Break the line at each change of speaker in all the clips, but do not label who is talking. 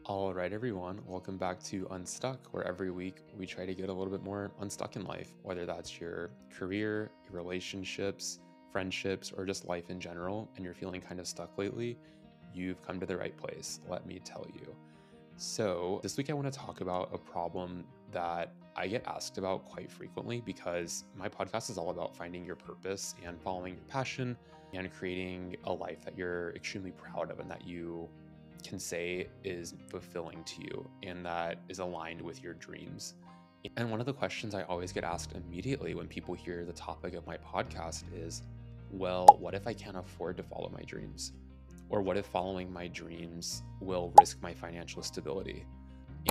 All right, everyone, welcome back to Unstuck, where every week we try to get a little bit more unstuck in life, whether that's your career, your relationships, friendships, or just life in general, and you're feeling kind of stuck lately, you've come to the right place, let me tell you. So, this week I want to talk about a problem that I get asked about quite frequently because my podcast is all about finding your purpose and following your passion and creating a life that you're extremely proud of and that you can say is fulfilling to you and that is aligned with your dreams. And one of the questions I always get asked immediately when people hear the topic of my podcast is, well, what if I can't afford to follow my dreams? Or what if following my dreams will risk my financial stability?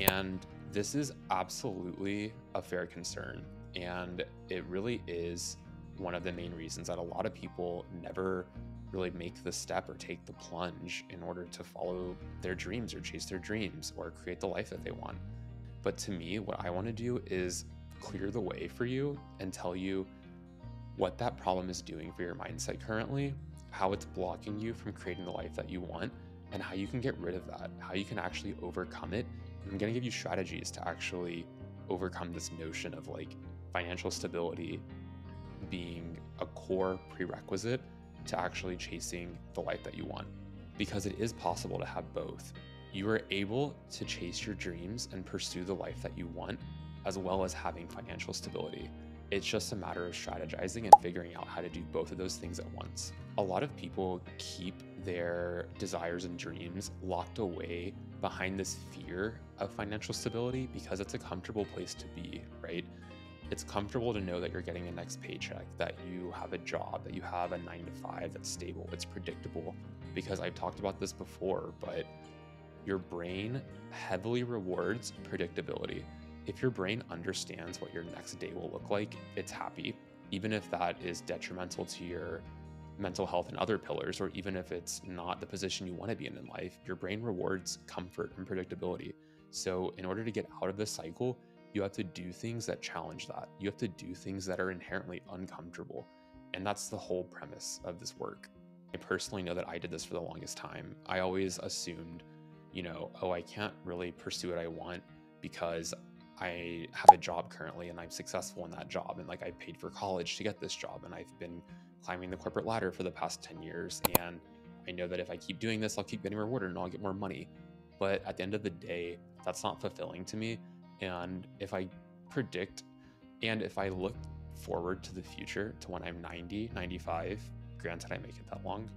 And this is absolutely a fair concern. And it really is one of the main reasons that a lot of people never really make the step or take the plunge in order to follow their dreams or chase their dreams or create the life that they want. But to me, what I want to do is clear the way for you and tell you what that problem is doing for your mindset currently, how it's blocking you from creating the life that you want, and how you can get rid of that, how you can actually overcome it. And I'm going to give you strategies to actually overcome this notion of like financial stability being a core prerequisite to actually chasing the life that you want, because it is possible to have both. You are able to chase your dreams and pursue the life that you want, as well as having financial stability. It's just a matter of strategizing and figuring out how to do both of those things at once. A lot of people keep their desires and dreams locked away behind this fear of financial stability because it's a comfortable place to be, right? It's comfortable to know that you're getting a next paycheck, that you have a job, that you have a 9 to 5 that's stable. It's predictable, because I've talked about this before, but your brain heavily rewards predictability. If your brain understands what your next day will look like, it's happy, even if that is detrimental to your mental health and other pillars, or even if it's not the position you want to be in life. Your brain rewards comfort and predictability. So in order to get out of this cycle, you have to do things that challenge that. You have to do things that are inherently uncomfortable. And that's the whole premise of this work. I personally know that I did this for the longest time. I always assumed, I can't really pursue what I want because I have a job currently and I'm successful in that job. And like I paid for college to get this job and I've been climbing the corporate ladder for the past 10 years. And I know that if I keep doing this, I'll keep getting rewarded and I'll get more money. But at the end of the day, that's not fulfilling to me. And if I predict and if I look forward to the future, to when I'm 90, 95, granted I make it that long,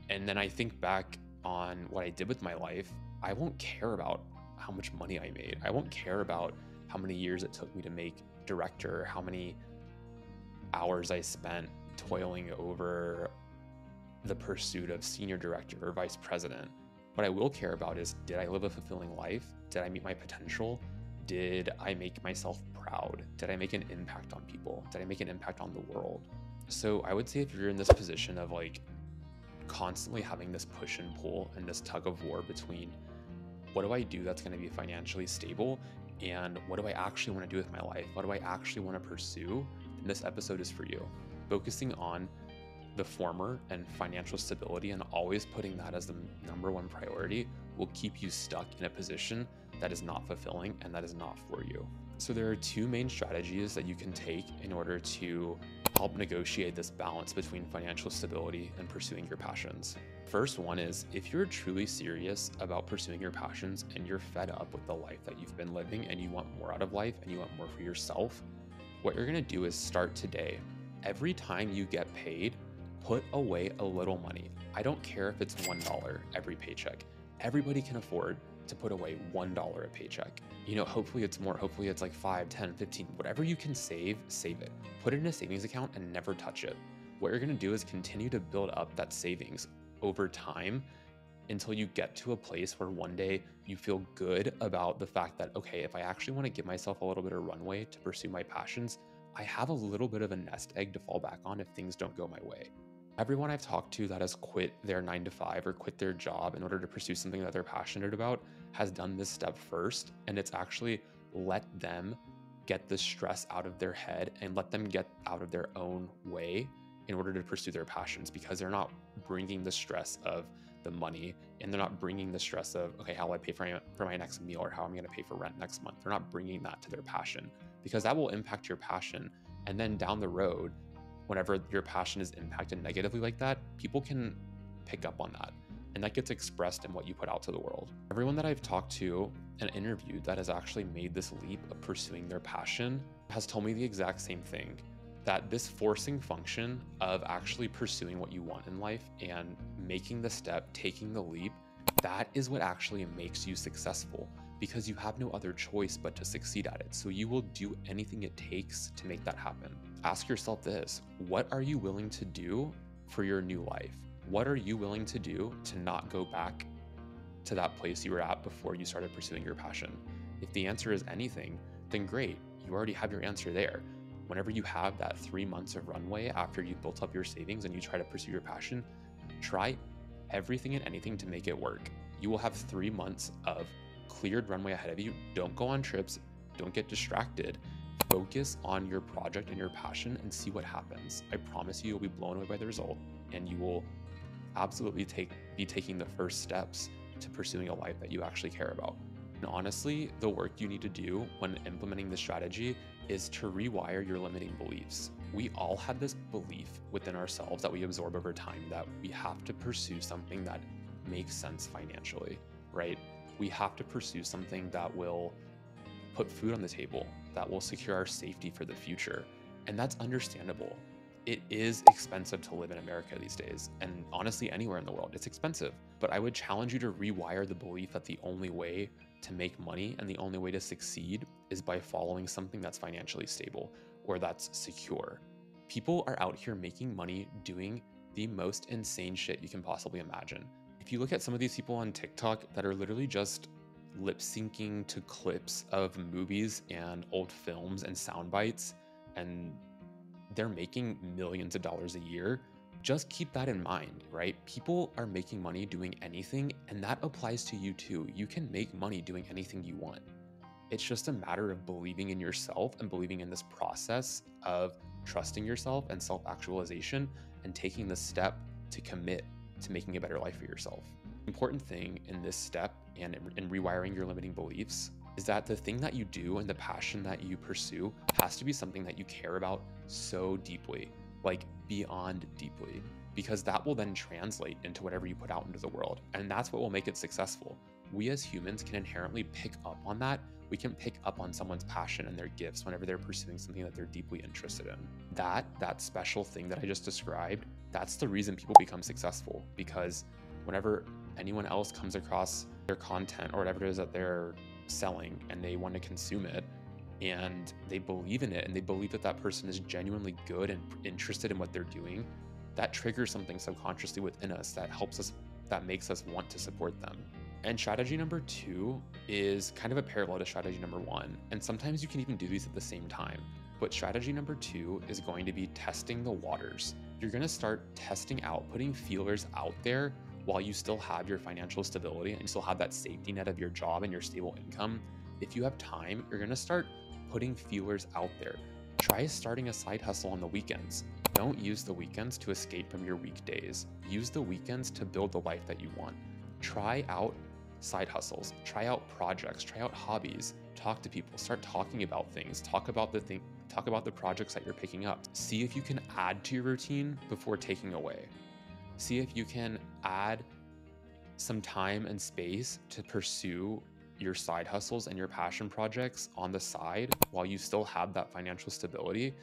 and then I think back on what I did with my life, I won't care about how much money I made. I won't care about how many years it took me to make director, how many hours I spent toiling over the pursuit of senior director or vice president. What I will care about is, did I live a fulfilling life? Did I meet my potential? Did I make myself proud? Did I make an impact on people? Did I make an impact on the world? So I would say if you're in this position of like constantly having this push and pull and this tug of war between what do I do that's going to be financially stable and what do I actually want to do with my life? What do I actually want to pursue? Then this episode is for you. Focusing on the former and financial stability and always putting that as the number one priority will keep you stuck in a position that is not fulfilling and that is not for you. So there are two main strategies that you can take in order to help negotiate this balance between financial stability and pursuing your passions. First one is, if you're truly serious about pursuing your passions and you're fed up with the life that you've been living and you want more out of life and you want more for yourself, what you're going to do is start today. Every time you get paid, put away a little money. I don't care if it's $1 every paycheck. Everybody can afford to put away $1 a paycheck. Hopefully it's more, hopefully it's like 5, 10, 15, whatever you can save it. Put it in a savings account and never touch it. What you're gonna do is continue to build up that savings over time until you get to a place where one day you feel good about the fact that, okay, if I actually wanna give myself a little bit of runway to pursue my passions, I have a little bit of a nest egg to fall back on if things don't go my way. Everyone I've talked to that has quit their 9 to 5 or quit their job in order to pursue something that they're passionate about has done this step first, and it's actually let them get the stress out of their head and let them get out of their own way in order to pursue their passions, because they're not bringing the stress of the money and they're not bringing the stress of, okay, how will I pay for for my next meal or how I'm going to pay for rent next month. They're not bringing that to their passion, because that will impact your passion. And then down the road, whenever your passion is impacted negatively like that, people can pick up on that. And that gets expressed in what you put out to the world. Everyone that I've talked to and interviewed that has actually made this leap of pursuing their passion has told me the exact same thing, that this forcing function of actually pursuing what you want in life and making the step, taking the leap, that is what actually makes you successful, because you have no other choice but to succeed at it. So you will do anything it takes to make that happen. Ask yourself this: what are you willing to do for your new life? What are you willing to do to not go back to that place you were at before you started pursuing your passion? If the answer is anything, then great, you already have your answer there. Whenever you have that 3 months of runway after you've built up your savings and you try to pursue your passion, try everything and anything to make it work. You will have 3 months of cleared runway ahead of you. Don't go on trips, don't get distracted. Focus on your project and your passion and see what happens. I promise you'll be blown away by the result, and you will absolutely be taking the first steps to pursuing a life that you actually care about. And honestly, the work you need to do when implementing this strategy is to rewire your limiting beliefs. We all have this belief within ourselves that we absorb over time that we have to pursue something that makes sense financially, right? We have to pursue something that will put food on the table, that will secure our safety for the future. And that's understandable. It is expensive to live in America these days, and honestly, anywhere in the world, it's expensive. But I would challenge you to rewire the belief that the only way to make money and the only way to succeed is by following something that's financially stable or that's secure. People are out here making money doing the most insane shit you can possibly imagine. If you look at some of these people on TikTok that are literally just lip syncing to clips of movies and old films and sound bites, and they're making millions of dollars a year, just keep that in mind, right? People are making money doing anything, and that applies to you too. You can make money doing anything you want. It's just a matter of believing in yourself and believing in this process of trusting yourself and self-actualization and taking the step to commit to making a better life for yourself. The important thing in this step and in rewiring your limiting beliefs is that the thing that you do and the passion that you pursue has to be something that you care about so deeply, like beyond deeply, because that will then translate into whatever you put out into the world. And that's what will make it successful. We as humans can inherently pick up on that. We can pick up on someone's passion and their gifts whenever they're pursuing something that they're deeply interested in. That special thing that I just described, that's the reason people become successful, because whenever anyone else comes across their content or whatever it is that they're selling and they want to consume it and they believe in it and they believe that that person is genuinely good and interested in what they're doing, that triggers something subconsciously within us that helps us, that makes us want to support them. And strategy number 2 is kind of a parallel to strategy number 1. And sometimes you can even do these at the same time. But strategy number 2 is going to be testing the waters. You're going to start testing out, putting feelers out there while you still have your financial stability and you still have that safety net of your job and your stable income. If you have time, you're going to start putting feelers out there. Try starting a side hustle on the weekends. Don't use the weekends to escape from your weekdays. Use the weekends to build the life that you want. Try out side hustles, try out projects, try out hobbies, talk to people, start talking about things, talk about the projects that you're picking up. See if you can add to your routine before taking away. See if you can add some time and space to pursue your side hustles and your passion projects on the side while you still have that financial stability,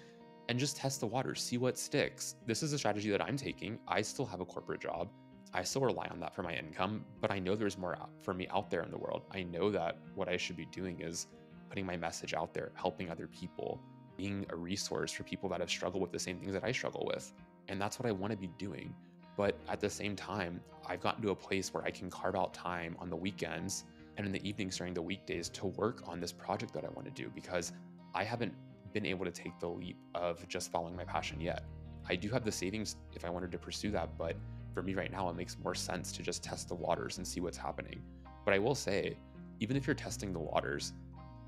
and just test the waters, see what sticks. This is a strategy that I'm taking. I still have a corporate job. I still rely on that for my income, but I know there's more for me out there in the world. I know that what I should be doing is putting my message out there, helping other people, being a resource for people that have struggled with the same things that I struggle with. And that's what I want to be doing. But at the same time, I've gotten to a place where I can carve out time on the weekends and in the evenings during the weekdays to work on this project that I want to do, because I haven't been able to take the leap of just following my passion yet. I do have the savings if I wanted to pursue that, but for me right now, it makes more sense to just test the waters and see what's happening. But I will say, even if you're testing the waters,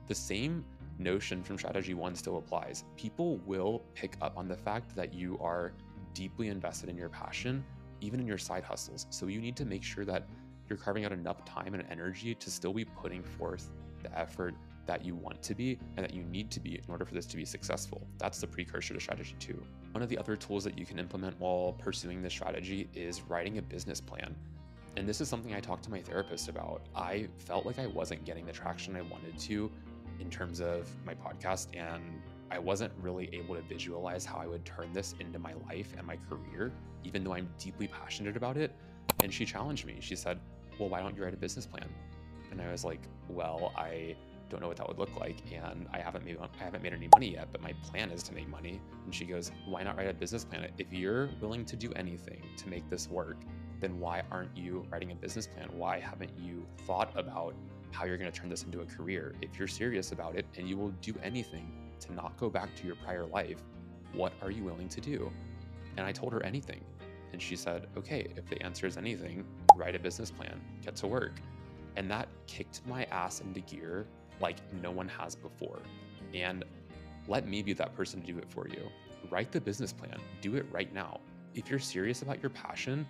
the same notion from strategy 1 still applies. People will pick up on the fact that you are deeply invested in your passion, even in your side hustles. So you need to make sure that you're carving out enough time and energy to still be putting forth the effort that you want to be and that you need to be in order for this to be successful. That's the precursor to strategy 2. One of the other tools that you can implement while pursuing this strategy is writing a business plan. And this is something I talked to my therapist about. I felt like I wasn't getting the traction I wanted to in terms of my podcast, and I wasn't really able to visualize how I would turn this into my life and my career, even though I'm deeply passionate about it. And she challenged me. She said, well, why don't you write a business plan? And I was like, well, I don't know what that would look like, and I haven't made any money yet, but my plan is to make money. And she goes, why not write a business plan? If you're willing to do anything to make this work, then why aren't you writing a business plan? Why haven't you thought about how you're going to turn this into a career? If you're serious about it and you will do anything to not go back to your prior life, what are you willing to do? And I told her anything. And she said, okay, if the answer is anything, write a business plan, get to work. And that kicked my ass into gear like no one has before. And let me be that person to do it for you. Write the business plan, do it right now. If you're serious about your passion,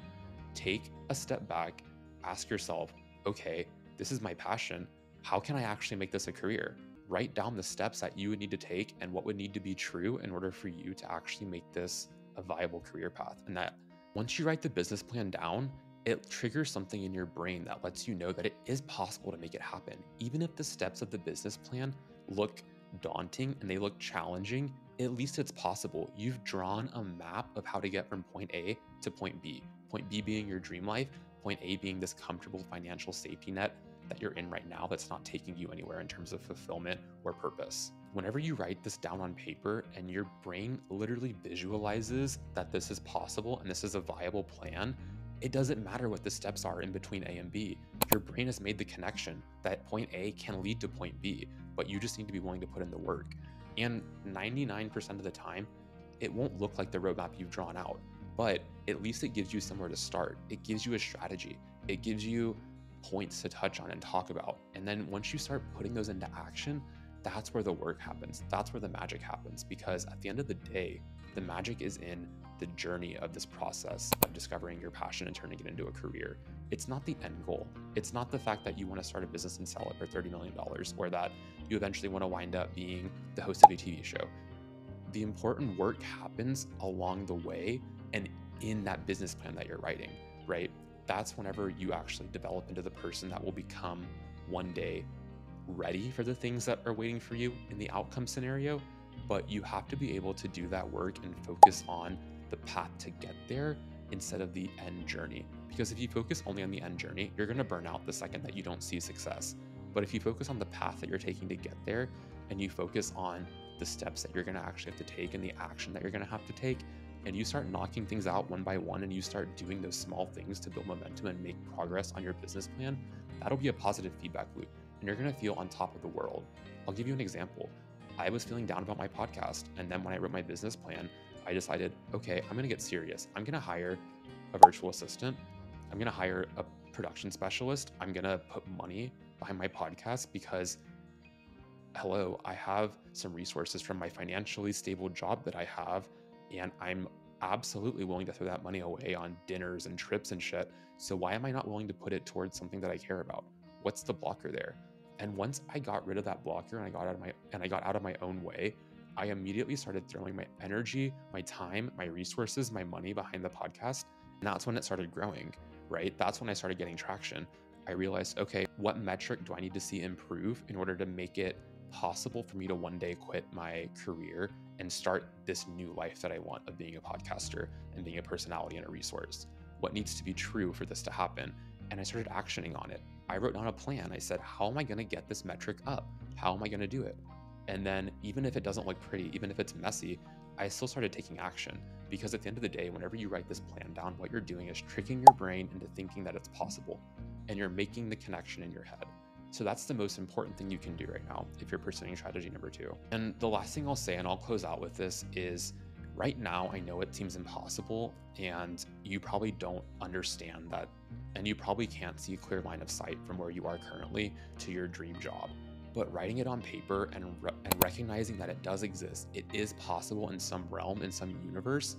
take a step back, ask yourself, okay, this is my passion. How can I actually make this a career? Write down the steps that you would need to take and what would need to be true in order for you to actually make this a viable career path. And that once you write the business plan down, it triggers something in your brain that lets you know that it is possible to make it happen. Even if the steps of the business plan look daunting and they look challenging, at least it's possible. You've drawn a map of how to get from point A to point B. Point B being your dream life, point A being this comfortable financial safety net that you're in right now that's not taking you anywhere in terms of fulfillment or purpose. Whenever you write this down on paper and your brain literally visualizes that this is possible and this is a viable plan, it doesn't matter what the steps are in between A and B. Your brain has made the connection that point A can lead to point B, but you just need to be willing to put in the work. And 99% of the time, it won't look like the roadmap you've drawn out, but at least it gives you somewhere to start. It gives you a strategy. It gives you points to touch on and talk about. And then once you start putting those into action, that's where the work happens. That's where the magic happens. Because at the end of the day, the magic is in the journey of this process of discovering your passion and turning it into a career. It's not the end goal. It's not the fact that you want to start a business and sell it for $30 million, or that you eventually want to wind up being the host of a TV show. The important work happens along the way and in that business plan that you're writing, right? That's whenever you actually develop into the person that will become one day ready for the things that are waiting for you in the outcome scenario. But you have to be able to do that work and focus on the path to get there instead of the end journey. Because if you focus only on the end journey, you're going to burn out the second that you don't see success. But if you focus on the path that you're taking to get there, and you focus on the steps that you're going to actually have to take and the action that you're going to have to take, and you start knocking things out one by one, and you start doing those small things to build momentum and make progress on your business plan, that'll be a positive feedback loop, and you're going to feel on top of the world. I'll give you an example. I was feeling down about my podcast, and then when I wrote my business plan, I decided, okay, I'm going to get serious. I'm going to hire a virtual assistant. I'm going to hire a production specialist. I'm going to put money behind my podcast because, hello, I have some resources from my financially stable job that I have, and I'm absolutely willing to throw that money away on dinners and trips and shit. So why am I not willing to put it towards something that I care about? What's the blocker there? And once I got rid of that blocker and I got out of my own way, I immediately started throwing my energy, my time, my resources, my money behind the podcast. And that's when it started growing, right? That's when I started getting traction. I realized, okay, what metric do I need to see improve in order to make it possible for me to one day quit my career and start this new life that I want of being a podcaster and being a personality and a resource? What needs to be true for this to happen? And I started actioning on it. I wrote down a plan. I said, how am I going to get this metric up? How am I going to do it? And then even if it doesn't look pretty, even if it's messy, I still started taking action, because at the end of the day, whenever you write this plan down, what you're doing is tricking your brain into thinking that it's possible, and you're making the connection in your head. So that's the most important thing you can do right now if you're pursuing strategy number 2. And the last thing I'll say, and I'll close out with this, is right now, I know it seems impossible, and you probably don't understand that, and you probably can't see a clear line of sight from where you are currently to your dream job. But writing it on paper and recognizing that it does exist, it is possible in some realm, in some universe,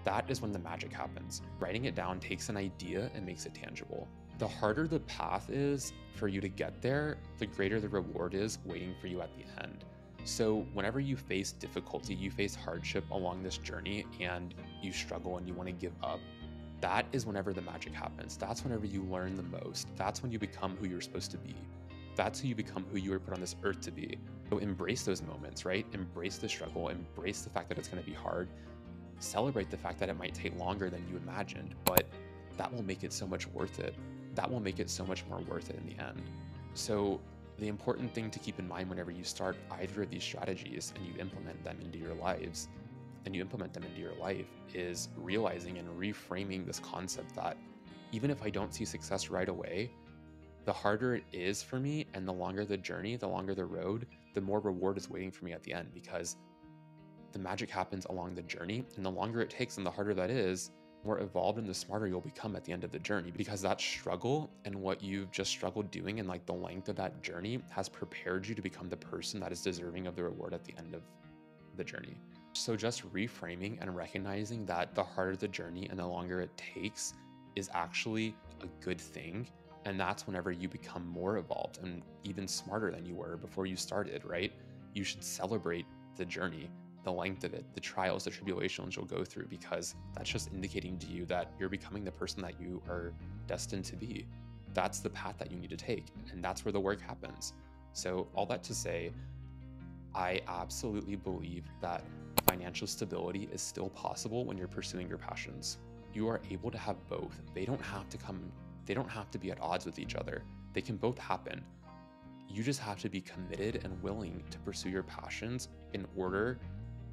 that is when the magic happens. Writing it down takes an idea and makes it tangible. The harder the path is for you to get there, the greater the reward is waiting for you at the end. So whenever you face difficulty, you face hardship along this journey and you struggle and you want to give up, that is whenever the magic happens. That's whenever you learn the most. That's when you become who you're supposed to be. That's who you become, who you were put on this earth to be. So embrace those moments, right? Embrace the struggle, embrace the fact that it's going to be hard. Celebrate the fact that it might take longer than you imagined, but that will make it so much worth it. That will make it so much more worth it in the end. So the important thing to keep in mind whenever you start either of these strategies and you implement them into your lives, is realizing and reframing this concept that even if I don't see success right away, the harder it is for me and the longer the journey, the longer the road, the more reward is waiting for me at the end, because the magic happens along the journey, and the longer it takes and the harder that is, more evolved and the smarter you'll become at the end of the journey, because that struggle and what you've just struggled doing and like the length of that journey has prepared you to become the person that is deserving of the reward at the end of the journey. So just reframing and recognizing that the harder the journey and the longer it takes is actually a good thing. And that's whenever you become more evolved and even smarter than you were before you started, right? You should celebrate the journey, the length of it, the trials, the tribulations you'll go through, because that's just indicating to you that you're becoming the person that you are destined to be. That's the path that you need to take, and that's where the work happens. So all that to say, I absolutely believe that financial stability is still possible when you're pursuing your passions. You are able to have both. They don't have to be at odds with each other. They can both happen. You just have to be committed and willing to pursue your passions in order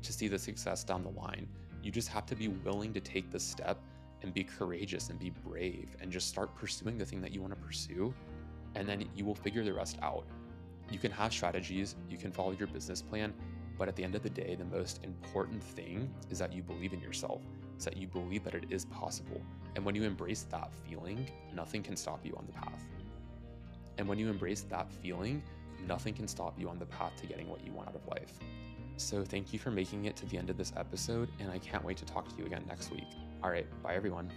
to see the success down the line. You just have to be willing to take the step and be courageous and be brave and just start pursuing the thing that you want to pursue, and then you will figure the rest out. You can have strategies, you can follow your business plan, but at the end of the day, the most important thing is that you believe in yourself. It's that you believe that it is possible. And when you embrace that feeling, nothing can stop you on the path. And when you embrace that feeling, nothing can stop you on the path to getting what you want out of life. So thank you for making it to the end of this episode, and I can't wait to talk to you again next week. All right, bye everyone.